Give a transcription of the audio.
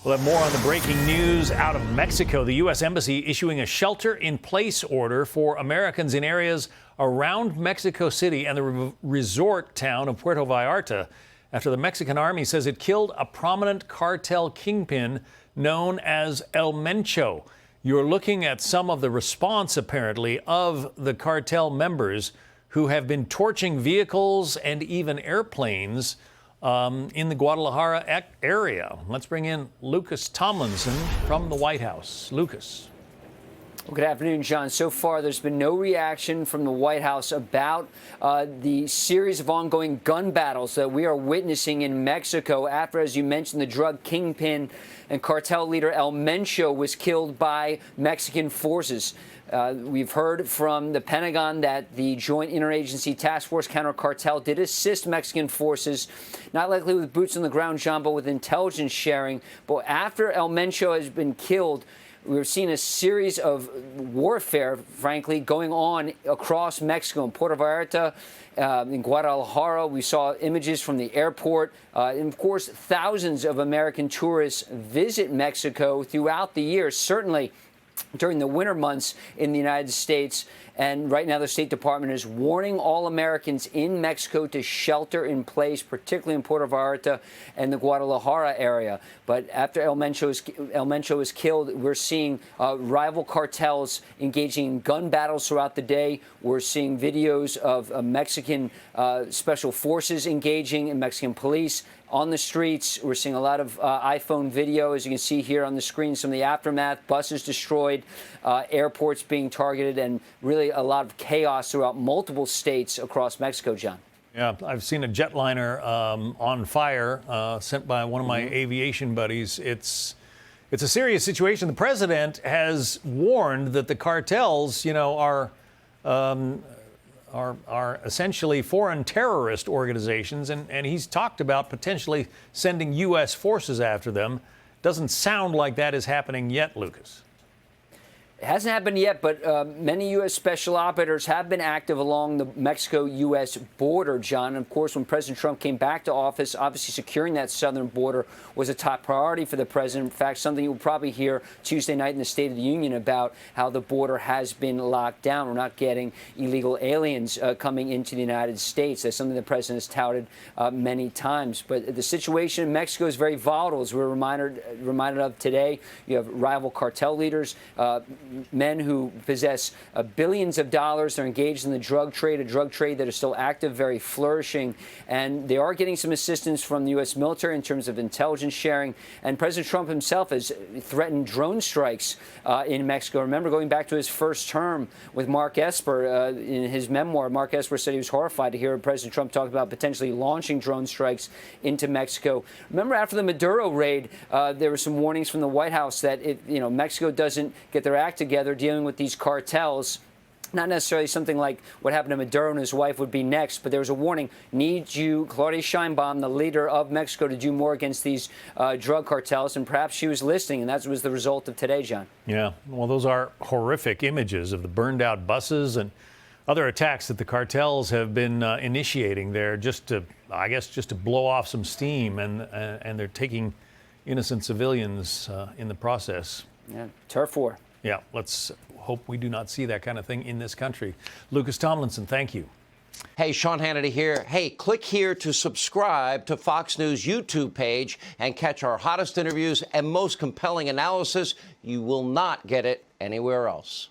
We'll have more on the breaking news out of Mexico. The U.S. Embassy issuing a shelter-in-place order for Americans in areas around Mexico City and the resort town of Puerto Vallarta after the Mexican army says it killed a prominent cartel kingpin known as El Mencho. You're looking at some of the response, apparently, of the cartel members who have been torching vehicles and even airplanes in the Guadalajara area. Let's bring in Lucas Tomlinson from the White House. Lucas. Well, good afternoon, John. So far, there's been no reaction from the White House about the series of ongoing gun battles that we are witnessing in Mexico after, as you mentioned, the drug kingpin and cartel leader El Mencho was killed by Mexican forces. We've heard from the Pentagon that the Joint Interagency Task Force Counter Cartel did assist Mexican forces, not likely with boots on the ground, John, but with intelligence sharing. But after El Mencho has been killed, we're seeing a series of warfare, frankly, going on across Mexico. In Puerto Vallarta, in Guadalajara, we saw images from the airport. And of course, thousands of American tourists visit Mexico throughout the year, certainly during the winter months in the United States. And right now, the State Department is warning all Americans in Mexico to shelter in place, particularly in Puerto Vallarta and the Guadalajara area. But after El Mencho was killed, we're seeing rival cartels engaging in gun battles throughout the day. We're seeing videos of Mexican special forces engaging and Mexican police on the streets. We're seeing a lot of iPhone video, as you can see here on the screen, some of the aftermath, buses destroyed, airports being targeted, and really a lot of chaos throughout multiple states across Mexico, John. Yeah, I've seen a jetliner on fire sent by one of my aviation buddies. It's a serious situation. The president has warned that the cartels, are essentially foreign terrorist organizations, and he's talked about potentially sending U.S. forces after them. Doesn't sound like that is happening yet, Lucas. It hasn't happened yet, but many U.S. special operators have been active along the Mexico-U.S. border, John. And of course, when President Trump came back to office, obviously securing that southern border was a top priority for the president. In fact, something you'll probably hear Tuesday night in the State of the Union about how the border has been locked down. We're not getting illegal aliens coming into the United States. That's something the president has touted many times. But the situation in Mexico is very volatile, as we're reminded of today. You have rival cartel leaders, men who possess billions of dollars. They're engaged in the drug trade, a drug trade that is still active, very flourishing. And they are getting some assistance from the U.S. military in terms of intelligence sharing. And President Trump himself has threatened drone strikes in Mexico. Remember, going back to his first term with Mark Esper, in his memoir, Mark Esper said he was horrified to hear President Trump talk about potentially launching drone strikes into Mexico. Remember, after the Maduro raid, there were some warnings from the White House that if Mexico doesn't get their act together dealing with these cartels, not necessarily something like what happened to Maduro and his wife would be next, but there was a warning. Need you, Claudia Sheinbaum, the leader of Mexico, to do more against these drug cartels, and perhaps she was listening, and that was the result of today, John. Yeah, well, those are horrific images of the burned out buses and other attacks that the cartels have been initiating there just to blow off some steam, and they're taking innocent civilians in the process. Yeah, turf war. Yeah, let's hope we do not see that kind of thing in this country. Lucas Tomlinson, thank you. Hey, Sean Hannity here. Hey, click here to subscribe to Fox News YouTube page and catch our hottest interviews and most compelling analysis. You will not get it anywhere else.